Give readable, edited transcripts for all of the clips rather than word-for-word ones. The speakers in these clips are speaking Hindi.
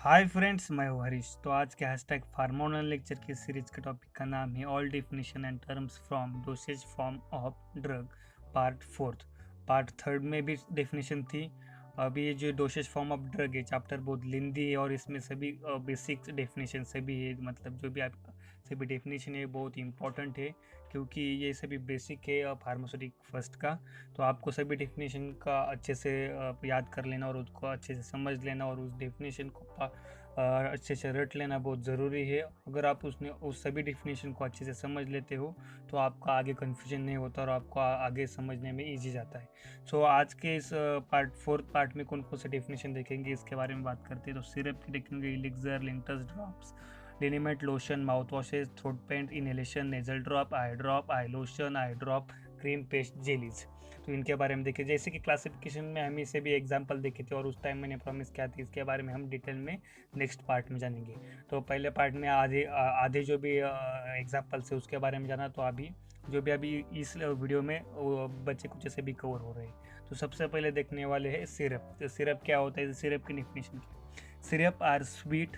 हाय फ्रेंड्स, मैं हूँ हरीश। तो आज के हैशटैग फार्मोनल लेक्चर की सीरीज के टॉपिक का नाम है all definition and terms from dosage form of drug part fourth. Part third में भी डेफिनेशन थी। अभी ये जो डोसेज फॉर्म ऑफ ड्रग है चैप्टर बहुत लेंदी है और इसमें सभी बेसिक डेफिनेशन सभी है, मतलब जो भी आप सभी डेफिनेशन है बहुत इंपॉर्टेंट है क्योंकि ये सभी बेसिक है फार्मास्यूटिक फर्स्ट का। तो आपको सभी डेफिनेशन का अच्छे से याद कर लेना और उसको अच्छे से समझ लेना और उस डेफिनेशन को अच्छे से रट लेना बहुत ज़रूरी है। अगर आप उसने उस सभी डेफिनेशन को अच्छे से समझ लेते हो तो आपका आगे कन्फ्यूजन नहीं होता और आपको आगे समझने में ईजी जाता है। सो आज के इस फोर्थ पार्ट में कौन कौन से डेफिनेशन देखेंगे इसके बारे में बात करते हैं। तो सिरप की देखेंगे elixir, linctus drops, liniment, lotion, mouth washes, throat paint, inhalation, nasal drop, eye lotion, eye drop, cream paste, jellies. तो इनके बारे में देखिए, जैसे कि क्लासिफिकेशन में हम इसे भी एग्जांपल देखे थे और उस टाइम मैंने प्रॉमिस किया था इसके बारे में हम डिटेल में नेक्स्ट पार्ट में जानेंगे। तो पहले पार्ट में आधे आधे जो भी एग्जाम्पल्स है उसके बारे में जाना, तो अभी जो भी अभी इस वीडियो में बच्चे कुछ ऐसे भी कवर हो रहे हैं। तो सबसे पहले देखने वाले हैं सिरप। तो सिरप क्या होता है, सिरप की डेफिनेशन की। Syrup are sweet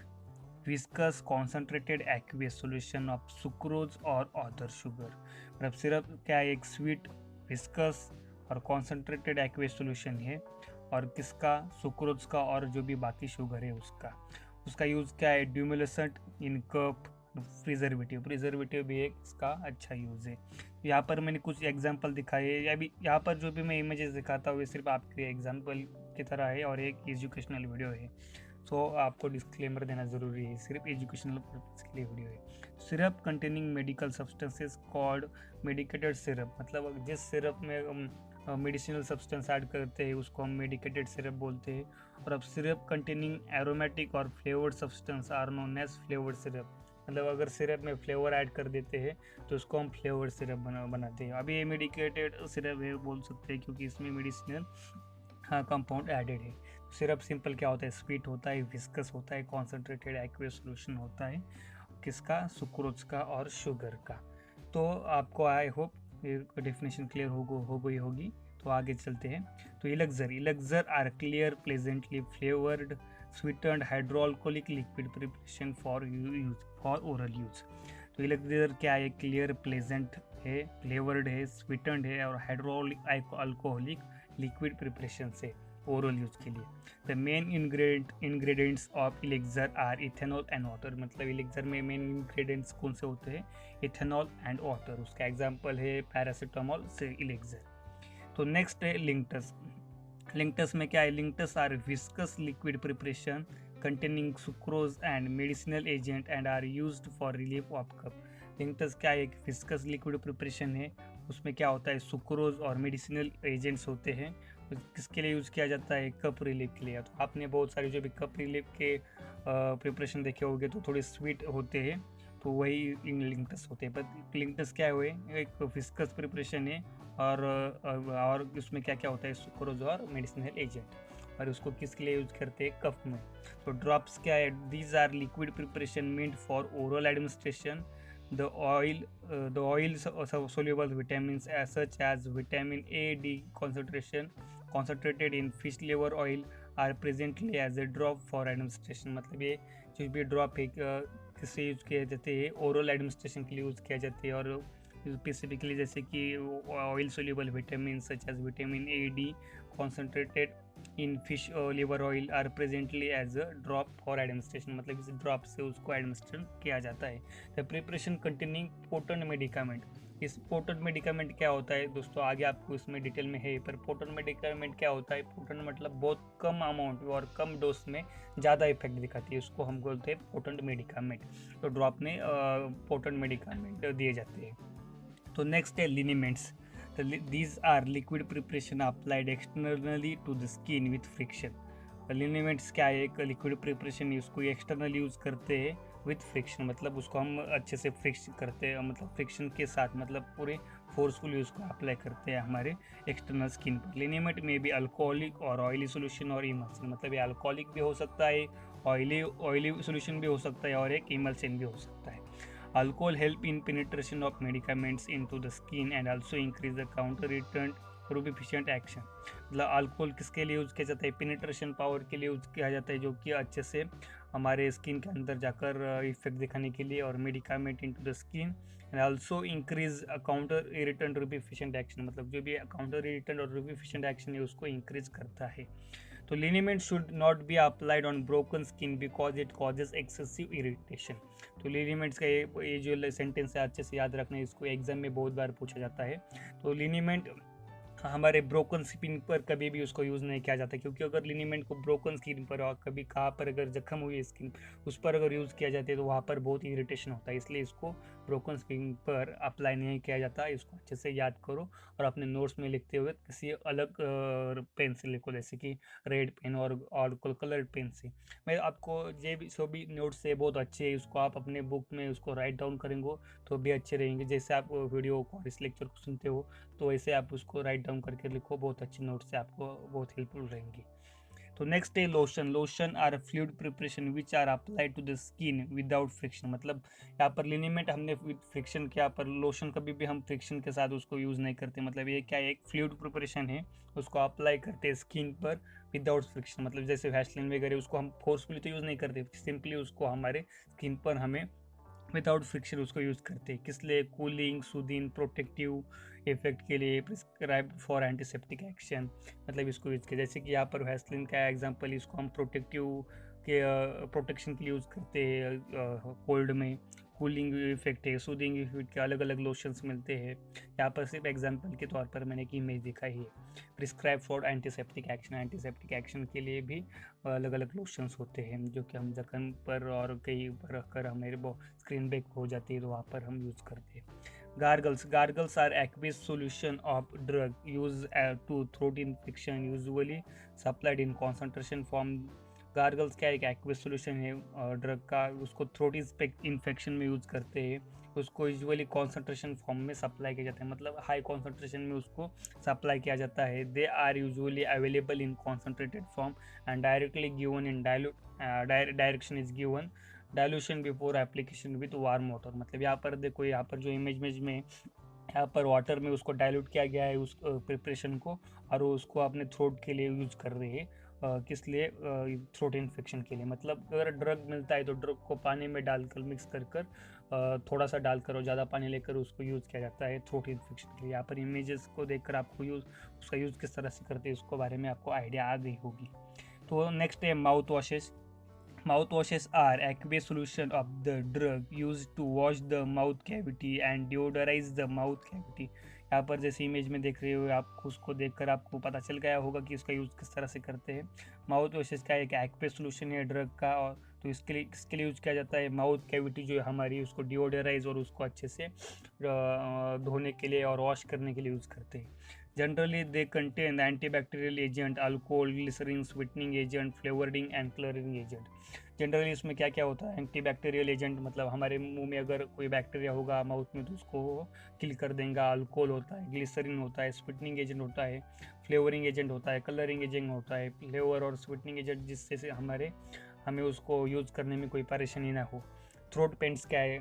viscous concentrated aqueous solution of sucrose और अदर शुगर। मतलब सिरप क्या है, एक स्वीट विस्कस और कॉन्सेंट्रेटेड एक्वियस सॉल्यूशन है और किसका, सुक्रोज का और जो भी बाकी शुगर है उसका। उसका यूज़ क्या है, ड्यूमुलेसेंट इन कप, प्रिजर्वेटिव। प्रिजर्वेटिव भी एक इसका अच्छा यूज़ है। यहाँ पर मैंने कुछ एग्जांपल दिखाए या भी यहाँ पर जो भी मैं इमेजेस दिखाता हूँ ये सिर्फ आपके एग्जांपल की तरह है और एक एजुकेशनल वीडियो है। सो आपको डिस्क्लेमर देना ज़रूरी है, सिर्फ एजुकेशनल पर्पज़ के लिए वीडियो है। Syrup containing medical substances called medicated syrup. मतलब जिस सिरप में मेडिसिनल सब्सटेंस ऐड करते हैं उसको हम मेडिकेटेड सिरप बोलते हैं। और अब सिरप कंटेनिंग एरोमेटिक और flavoured substance are known as flavoured syrup. मतलब अगर सिरप में फ्लेवर ऐड कर देते हैं तो उसको हम फ्लेवर्ड सिरप बनाते हैं। अभी ये मेडिकेटेड सिरप है बोल सकते हैं क्योंकि इसमें मेडिसिनल कंपाउंड एडेड है। सिरप सिंपल क्या होता है, स्वीट होता है, विस्कस होता है, कॉन्सेंट्रेटेड एक्वियस सॉल्यूशन होता है, किसका, सुक्रोज का और शुगर का। तो आपको आई होप ये डेफिनेशन क्लियर हो गई होगी। तो आगे चलते हैं। तो elixir are clear pleasantly flavoured sweetened hydroalcoholic liquid preparation for oral use. तो इलेक्सर क्या है, क्लियर प्लेजेंट है, फ्लेवर्ड है, स्वीटेंड है और हाइड्रोलिक अल्कोहलिक लिक्विड प्रिपरेशन से ओरल यूज के लिए। The main ingredients of elixir are ethanol and water. मतलब इलेक्सर में मेन इंग्रेडिएंट्स कौन से होते हैं, इथेनॉल एंड वाटर। उसका एग्जांपल है पैरासीटामोल से इलेक्सर। तो नेक्स्ट है लिंक्टस। लिंक्टस में क्या है, linctus are viscous liquid preparation containing sucrose and medicinal agent and are used for relief of cough. Linctus क्या है, एक विस्कस लिक्विड प्रिपरेशन है, उसमें क्या होता है, सुक्रोज और मेडिसिनल एजेंट्स होते हैं। किसके लिए यूज़ किया जाता है, कप रिलीफ के लिए। तो आपने बहुत सारे जो भी कप रिलीफ के प्रिपरेशन देखे होंगे तो थोड़े स्वीट होते हैं, तो वही लिंक्टस होते हैं। पर लिंक्टस क्या है, एक विस्कस प्रिपरेशन है और उसमें क्या क्या होता है, सुक्रोज और मेडिसिनल एजेंट। और उसको किसके लिए यूज करते हैं, कफ में। तो ड्रॉप्स क्या है, these are liquid preparation meant for oral administration. the oil soluble vitamins such as vitamin A, D concentrated in fish liver oil are presently as a drop for administration। मतलब ये जो भी ड्रॉप है किससे यूज़ किया जाते हैं, ओरल एडमिनिस्ट्रेशन के लिए यूज़ किया जाता है। और स्पेसिफिकली जैसे कि oil soluble vitamin such as vitamin A, D concentrated in fish liver oil are presently as a drop for administration. मतलब इस ड्रॉप से उसको एडमिनिस्ट्रेशन किया जाता है। The preparation containing potent medicament. इस पोटेंट मेडिकामेंट क्या होता है दोस्तों, आगे आपको इसमें डिटेल में है। पर पोटेंट मेडिकामेंट क्या होता है, पोटेंट मतलब बहुत कम अमाउंट और कम डोज में ज़्यादा इफेक्ट दिखाती है, उसको हम बोलते हैं पोटेंट मेडिकामेंट। तो ड्रॉप में पोटेंट मेडिकामेंट दिए जाते हैं। तो नेक्स्ट है लिनीमेंट्स। These are liquid preparation applied externally to the skin with friction। लिनीमेंट्स क्या है, एक लिक्विड प्रिपरेशन उसको एक्सटर्नल यूज़ करते हैं विथ फ्रिक्शन। मतलब उसको हम अच्छे से फ्रिक्स करते हैं, मतलब फ्रिक्शन के साथ, मतलब पूरे फोर्सफुल यूज़ को अप्लाई करते हैं हमारे एक्सटर्नल स्किन पर। लिनीमेंट में भी अल्कोहलिक और ऑयली सोल्यूशन और इमल्सन। मतलब ये अल्कोहलिक भी हो सकता है, ऑयली सोल्यूशन भी हो सकता है और एक इमल्सन भी हो सकता है। Alcohol help in penetration of medicaments into the skin and also increase the counter irritant rubefacient action, मतलब अल्कोहल किसके लिए यूज़ किया जाता है, पेनिट्रेशन पावर के लिए यूज़ किया जाता है, जो कि अच्छे से हमारे स्किन के अंदर जाकर इफेक्ट दिखाने के लिए, और medicament into the skin and also increase counter irritant rubefacient action, मतलब जो भी काउंटर इरिटेंट और रूबिफिशेंट एक्शन है उसको इंक्रीज करता है। तो liniment should not be applied on broken skin because it causes excessive irritation. तो लिनीमेंट्स का ये जो सेंटेंस है अच्छे से याद रखना, इसको एग्जाम में बहुत बार पूछा जाता है। तो लिनीमेंट हमारे ब्रोकन स्किन पर कभी भी उसको यूज़ नहीं किया जाता, क्योंकि अगर लिनीमेंट को ब्रोकन स्किन पर और कभी कहाँ पर अगर जख्म हुई है स्किन उस पर अगर यूज़ किया जाता है तो वहाँ पर बहुत इरिटेशन होता है, इसलिए इसको ब्रोकन स्किन पर अप्लाई नहीं किया जाता। इसको अच्छे से याद करो और अपने नोट्स में लिखते हुए किसी अलग पेन से लिखो, जैसे कि रेड पेन और कलर्ड पेन से। मैं आपको ये भी सभी नोट्स से बहुत अच्छे है, उसको आप अपने बुक में उसको राइट डाउन करेंगे तो भी अच्छे रहेंगे। जैसे आप वीडियो को इस लेक्चर को सुनते हो तो ऐसे आप उसको राइट डाउन करके लिखो, बहुत अच्छी नोट्स से आपको बहुत हेल्पफुल रहेंगी। तो नेक्स्ट है lotion. Lotion are fluid preparation which are applied to the skin without friction, मतलब यहाँ पर लिनीमेंट हमने विद फ्रिक्शन किया, पर लोशन कभी भी हम फ्रिक्शन के साथ उसको यूज़ नहीं करते, मतलब ये क्या है, एक फ्लूइड प्रिपरेशन है, उसको अप्लाई करते हैं स्किन पर विदाउट फ्रिक्शन, मतलब जैसे वैसलीन वगैरह उसको हम फोर्सफुली तो यूज़ नहीं करते, सिंपली उसको हमारे स्किन पर हमें विदाउट फ्रिक्शन उसको यूज़ करते हैं। किस लिए, कूलिंग, सूदिंग, प्रोटेक्टिव इफेक्ट के लिए, प्रिस्क्राइब फॉर एंटीसेप्टिक एक्शन, मतलब इसको यूज़ किया। जैसे कि यहाँ पर वैसलीन का एग्जांपल, इसको हम प्रोटेक्टिव के प्रोटेक्शन के लिए यूज़ करते हैं कोल्ड में। कूलिंग इफेक्ट है, सूदिंग इफेक्ट के अलग अलग लोशंस मिलते हैं। यहाँ पर सिर्फ एग्जांपल के तौर पर मैंने एक इमेज दिखाई है। Prescribe for antiseptic action, antiseptic action के लिए भी अलग अलग लोशंस होते हैं जो कि हम जख्म पर और कहीं पर रखकर हमारे स्क्रीन बेक हो जाती है तो वहाँ पर हम यूज़ करते हैं। Gargles are aqueous solution of drug use to throat infection usually supplied in concentration form. Gargles क्या एक एक्विस सॉल्यूशन है ड्रग का, उसको थ्रोट इन्फेक्शन में यूज़ करते हैं, उसको यूजुअली कॉन्सेंट्रेशन फॉर्म में सप्लाई किया जाता है, मतलब हाई कॉन्सेंट्रेशन में उसको सप्लाई किया जाता है। They are usually available in concentrated form and directly given in direction is given dilution before application with warm water, मतलब यहाँ पर देखो, यहाँ पर जो इमेज में यहाँ पर वाटर में उसको डाइल्यूट किया गया है उस प्रिपरेशन को, और वो उसको अपने थ्रोट के लिए यूज़ कर रहे हैं। किस लिए, थ्रोट इन्फेक्शन के लिए, मतलब अगर ड्रग मिलता है तो ड्रग को पानी में डालकर मिक्स कर थोड़ा सा डालकर और ज़्यादा पानी लेकर उसको यूज़ किया जाता है थ्रोट इन्फेक्शन के लिए। यहाँ पर इमेजेस को देखकर आपको उसका यूज़ किस तरह से करते हैं उसको बारे में आपको आइडिया आ गई होगी। तो नेक्स्ट है mouth washes. Mouthwashes are aqueous solution of the drug used to wash the mouth cavity and deodorize the mouth cavity। यहाँ पर जैसे इमेज में देख रहे हो आप, उसको देखकर आपको पता चल गया होगा कि इसका यूज़ किस तरह से करते हैं। माउथ वॉशेस का एक एक्वेस सोल्यूशन है ड्रग का, और तो इसके लिए किसके लिए यूज़ किया जाता है, माउथ कैविटी जो है हमारी, उसको डिओडराइज और उसको अच्छे से धोने के लिए और वॉश करने के लिए यूज़ करते हैं। Generally they contain antibacterial agent, alcohol, glycerine, sweetening agent, flavouring and colouring agent. Generally इसमें क्या क्या होता है, एंटीबैक्टीरियल एजेंट, मतलब हमारे मुंह में अगर कोई बैक्टीरिया होगा माउथ में तो उसको किल कर देगा, अल्कोहल होता है, ग्लिसरीन होता है, स्वीटनिंग एजेंट होता है, फ्लेवरिंग एजेंट होता है, कलरिंग एजेंट होता है, फ्लेवर और स्वीटनिंग एजेंट जिससे से हमें उसको यूज़ करने में कोई परेशानी ना हो। थ्रोट पेंट्स क्या है,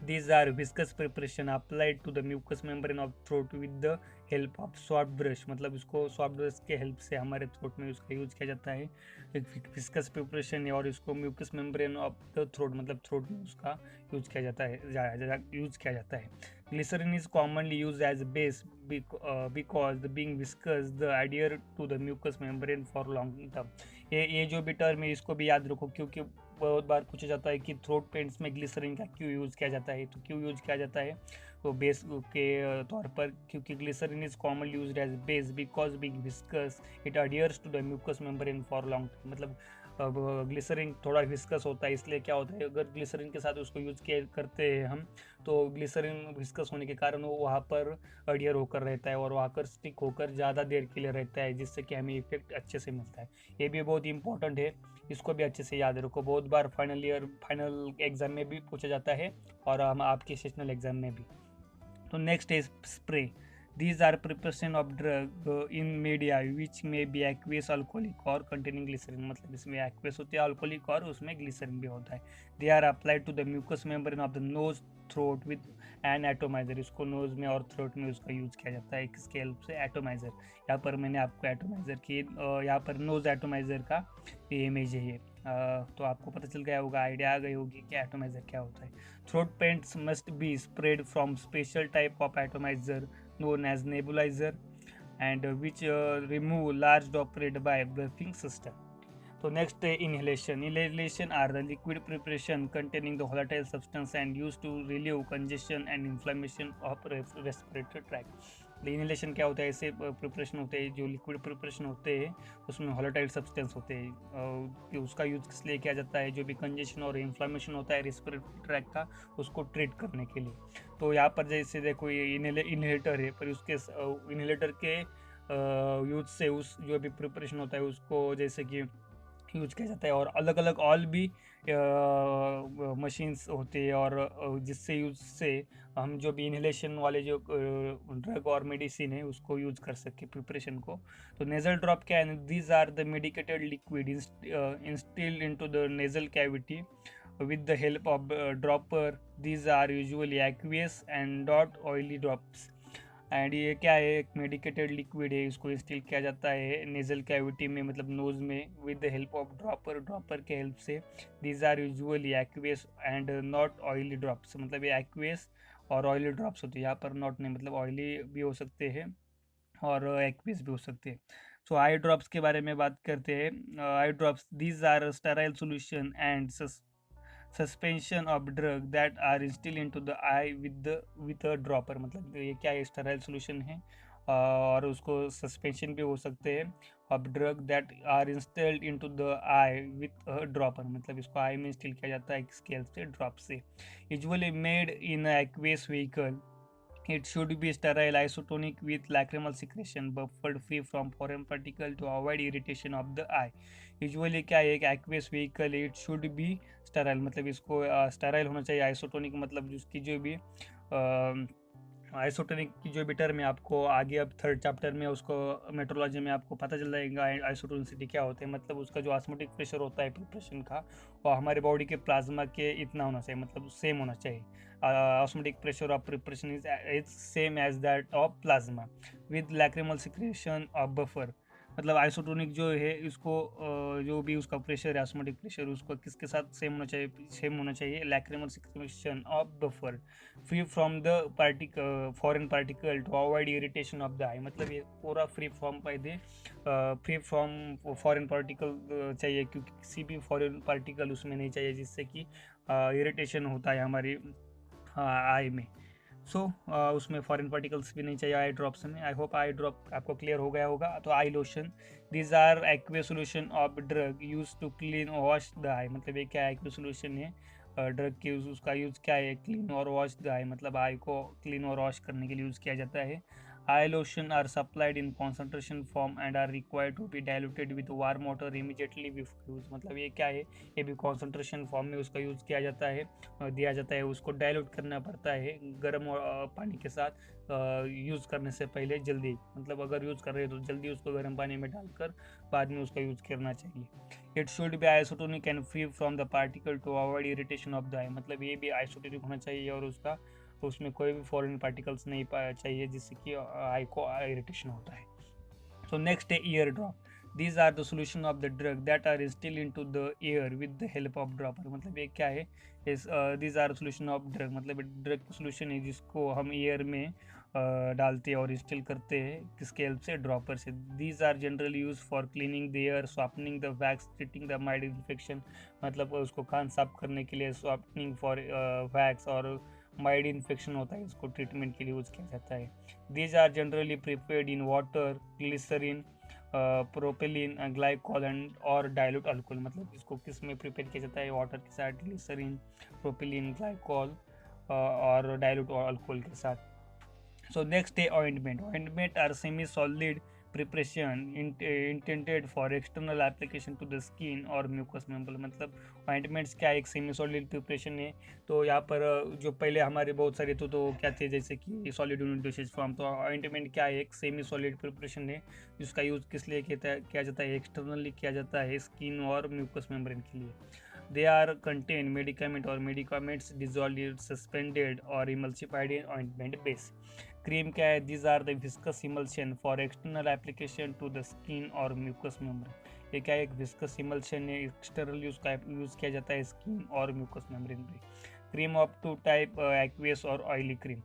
these are viscous preparation applied to the mucous membrane of throat with the help of soft brush, मतलब इसको सॉफ्ट ब्रश के हेल्प से हमारे थ्रोट में उसका यूज़ किया जाता है। एक विस्कस प्रिपरेशन है और इसको mucous membrane of the throat, मतलब थ्रोट में उसका यूज़ किया जाता है। Glycerine is commonly use as base because being viscous the adhere to the mucous membrane for long term. ये जो भी टर्म है इसको भी याद रखो, क्योंकि बहुत बार पूछा जाता है कि थ्रोट पेंट्स में ग्लिसरीन का क्यों यूज़ किया जाता है, तो क्यों यूज़ किया जाता है तो बेस के तौर पर, क्योंकि glycerine is commonly used as base because being viscous it adheres to the mucous membrane for long time, मतलब अब ग्लिसरीन थोड़ा विस्कस होता है, इसलिए क्या होता है अगर ग्लिसरीन के साथ उसको यूज़ किया करते हैं हम तो ग्लिसरीन विस्कस होने के कारण वो वहाँ पर अडियर होकर रहता है और वहाँ पर स्टिक होकर ज़्यादा देर के लिए रहता है, जिससे कि हमें इफेक्ट अच्छे से मिलता है। ये भी बहुत इंपॉर्टेंट है, इसको भी अच्छे से याद रखो, बहुत बार फाइनल एग्जाम में भी पूछा जाता है और हम आपके सेशनल एग्जाम में भी। तो नेक्स्ट है spray. These are preparation of drug in media which may be aqueous, alcoholic or containing glycerin. मतलब इसमें aqueous होती है, alcoholic और उसमें glycerin भी होता है. They are applied to the mucous membrane of the nose, throat with an atomizer. इसको nose में और throat में उसका यूज किया जाता है किसके हेल्प से? atomizer. यहाँ पर मैंने आपको atomizer की यहाँ पर nose atomizer का इमेज है ये. तो आपको पता चल गया होगा, आइडिया आ गई होगी कि एटोमाइजर क्या होता है. Throat paints must be spread from special type of atomiser known as nebulizer and which remove large droplet by breathing system. So next, inhalation. Inhalation are the liquid preparation containing the volatile substance and used to relieve congestion and inflammation of respiratory tract. Inhalation क्या होता है? ऐसे प्रिपरेशन होते हैं जो लिक्विड प्रिपरेशन होते हैं उसमें वॉलेटाइल सब्सटेंस होते हैं. उसका यूज़ किस लिए किया जाता है? जो भी कंजेशन और इन्फ्लामेशन होता है रेस्पिरेटरी ट्रैक का, उसको ट्रीट करने के लिए. तो यहाँ पर जैसे देखो ये इनहेलेटर है, पर उसके इनहेलेटर के यूज से उस जो भी प्रिपरेशन होता है उसको जैसे कि यूज किया जाता है. और अलग अलग और भी मशीन्स होती है और जिससे यूज से हम जो भी इनहेलेशन वाले जो ड्रग और मेडिसिन है उसको यूज कर सके प्रिपरेशन को. तो नेजल ड्रॉप क्या है? These are the medicated liquid instilled into the nasal cavity with the help of dropper. These are usually aqueous and not oily drops. And ये क्या है? एक मेडिकेटेड लिक्विड है, इसको इंस्टिल किया जाता है नेजल कैविटी में, मतलब नोज में, with the help of dropper के हेल्प से. These are usually aqueous and not oily drops. मतलब ये एक्वेस और ऑयली ड्रॉप्स होते हैं. यहाँ पर नॉट नहीं, मतलब ऑयली भी हो सकते हैं और एक्वेस भी हो सकते हैं. सो आई ड्रॉप्स के बारे में बात करते हैं. Eye drops, these are sterile solution and suspension of drug that are instil into the eye with a dropper. मतलब ये क्या है? स्टेराइल सोल्यूशन है और उसको सस्पेंशन भी हो सकते हैं of drug that are instilled into the eye with a dropper. मतलब इसको आई में इंस्टिल किया जाता है किसके हेल्प से? ड्रॉप से. Usually made in aqueous vehicle. It should be sterile, isotonic with lacrimal secretion, buffered free from foreign particle to avoid irritation of the eye. Usually क्या है? एक aqueous vehicle, it should B sterile. मतलब इसको स्टेराइल होना चाहिए. आइसोटोनिक मतलब उसकी जो भी आइसोटोनिक की जो भी टर्म है आपको आगे अब थर्ड चैप्टर में उसको मेट्रोलॉजी में आपको पता चल जाएगा आइसोटोनिसिटी क्या होते हैं. मतलब उसका जो ऑस्मोटिक प्रेशर होता है प्रिपरेशन का और हमारे बॉडी के प्लाज्मा के इतना होना चाहिए, मतलब सेम होना चाहिए. Osmotic pressure of preparation is same as that of plasma with lacrimal secretion of buffer. मतलब आइसोटोनिक जो है इसको जो भी उसका प्रेशर है ऑस्मोटिक प्रेशर उसको किसके साथ सेम होना चाहिए? Lacrimal secretion of buffer free from the foreign particle to avoid irritation of the eye. मतलब ये पूरा फ्री फ्रॉम फॉरेन पार्टिकल चाहिए, क्योंकि किसी भी फॉरेन पार्टिकल उसमें नहीं चाहिए जिससे कि इरिटेशन होता है हमारी आई में. उसमें फॉरेन पार्टिकल्स भी नहीं चाहिए आई ड्रॉप्स में. आई होप आई ड्रॉप आपको क्लियर हो गया होगा. तो eye lotion, these are aqueous solution of drug use to clean wash the eye. मतलब ये क्या एक्वे सोल्यूशन है ड्रग की, उसका यूज़ क्या है? क्लीन और वॉश द आई. मतलब आई को क्लीन और वॉश करने के लिए यूज़ किया जाता है. Eye lotion are supplied in concentration form and are required to be diluted with warm water immediately before use. मतलब ये क्या है? ये भी concentration form में उसका यूज़ किया जाता है, दिया जाता है. उसको डायल्यूट करना पड़ता है गर्म पानी के साथ यूज़ करने से पहले जल्दी. मतलब अगर यूज़ कर रहे हो तो जल्दी उसको गर्म पानी में डालकर बाद में उसका यूज़ करना चाहिए. It should be isotonic and free from the particle to avoid irritation of the eye. मतलब ये भी आइसोटोनिक होना चाहिए और उसमें कोई भी फॉरेन पार्टिकल्स नहीं चाहिए जिससे कि आई को इरिटेशन होता है. सो नेक्स्ट है ear drop. These are the solution of the drug that are instil into the ear with the help of dropper. मतलब ये क्या है? These are solution of drug. मतलब ड्रग सोल्यूशन है जिसको हम एयर में डालते हैं और इंस्टिल करते हैं किसके हेल्प से? ड्रॉपर से. These are generally use for cleaning the ear, softening the wax, treating the mild infection. मतलब उसको कान साफ करने के लिए सॉफ्टनिंग फॉर वैक्स और माइल्ड इन्फेक्शन होता है उसको ट्रीटमेंट के लिए यूज़ किया जाता है. These are generally prepared in water, glycerine, propylene, glycol and और डाइल्यूट अल्कोहल. मतलब इसको किस में प्रिपेयर किया जाता है? वाटर के साथ, ग्लिसरीन, प्रोपेलिन, ग्लाइकोल और डाइल्यूट अल्कोहल के साथ. सो नेक्स्ट है ointment. Ointment are semi solid preparation intended for external application to the skin और म्यूकस मेम्ब्रेन। मतलब ऑइंटमेंट्स क्या एक सेमी सॉलिड प्रिपरेशन है। तो यहाँ पर जो पहले हमारे बहुत सारे तो क्या थे, जैसे कि सॉलिड यूनिट डोसेज फॉर्म, तो ऑइंटमेंट क्या है, एक सेमी सॉलिड प्रिपरेशन है जिसका यूज़ किस लिए किया जाता है, एक्सटर्नली किया जाता है स्किन और म्यूकस मेम्ब्रेन के लिए। दे आर कंटेन मेडिकामेंट और मेडिकामेंट्स डिजॉल्व सस्पेंडेड और emulsified in ointment base. Cream क्या है, these are the viscous emulsion for external application to the skin और म्यूकस मेम्ब्रेन। ये क्या है, एक विस्कस इमल्शन है, एक्सटर्नल यूज़ किया जाता है स्किन और म्यूकस मेम्ब्रेन पे। Cream of two type, aqueous और ऑयली क्रीम।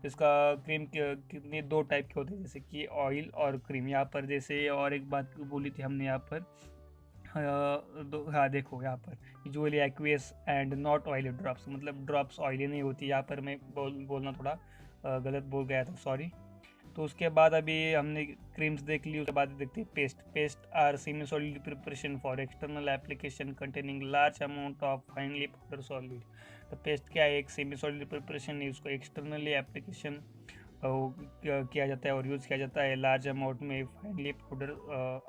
इसका क्रीम कितने दो टाइप के होते हैं, जैसे कि ऑयल और क्रीम। यहाँ पर जैसे और एक बात बोली थी हमने यहाँ पर, हाँ देखो यहाँ पर usually aqueous and not oily drops, मतलब ड्रॉप्स ऑयली नहीं होती। यहाँ पर मैं बोलना थोड़ा गलत बोल गया था, सॉरी। तो उसके बाद अभी हमने क्रीम्स देख ली, उसके बाद देखते हैं paste. Paste are semi solid preparation for external application containing large amount of finely powder solid. तो पेस्ट क्या है, एक सेमी सॉलिड प्रिपरेशन है, उसको एक्सटर्नली एप्लीकेशन किया जाता है और यूज़ किया जाता है लार्ज अमाउंट में finely powder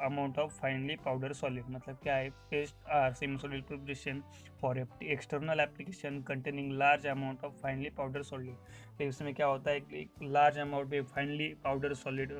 amount of finely powder solid. मतलब क्या है, paste are semi solid preparation for external application containing large amount of finely powder solid. तो इसमें क्या होता है कि लार्ज अमाउंट में फाइनली पाउडर सॉलिड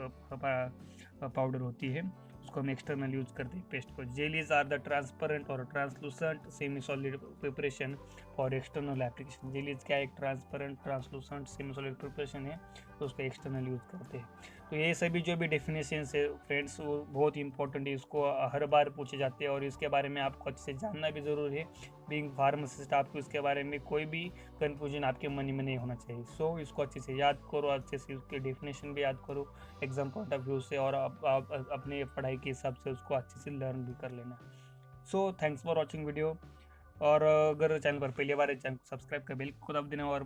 पाउडर होती है, उसको हम एक्सटर्नल यूज करते हैं पेस्ट को। जेलीज आर द ट्रांसपेरेंट और translucent semi solid preparation for external application. Jellies क्या एक transparent translucent semi solid preparation है, तो उसको एक्सटर्नल यूज करते हैं। तो ये सभी जो भी डेफिनेशंस है फ्रेंड्स, वो बहुत इंपॉर्टेंट है, इसको हर बार पूछे जाते हैं और इसके बारे में आपको अच्छे से जानना भी ज़रूरी है। बीइंग फार्मासिस्ट आपको इसके बारे में कोई भी कन्फ्यूजन आपके मन में नहीं होना चाहिए। सो इसको अच्छे से याद करो, अच्छे से उसके डेफिनेशन भी याद करो एग्जाम पॉइंट ऑफ व्यू से, और आप अपने पढ़ाई के हिसाब से उसको अच्छे से लर्न भी कर लेना। So thanks for watching video. और अगर चैनल पर पहली बार है, चैनल को सब्सक्राइब कर बेल को दबा देना, और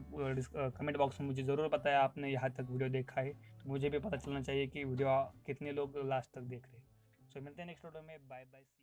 कमेंट बॉक्स में मुझे ज़रूर बताया आपने यहाँ तक वीडियो देखा है, तो मुझे भी पता चलना चाहिए कि वीडियो कितने लोग लास्ट तक देख रहे हैं। सो मिलते हैं नेक्स्ट वीडियो में, बाय बाय।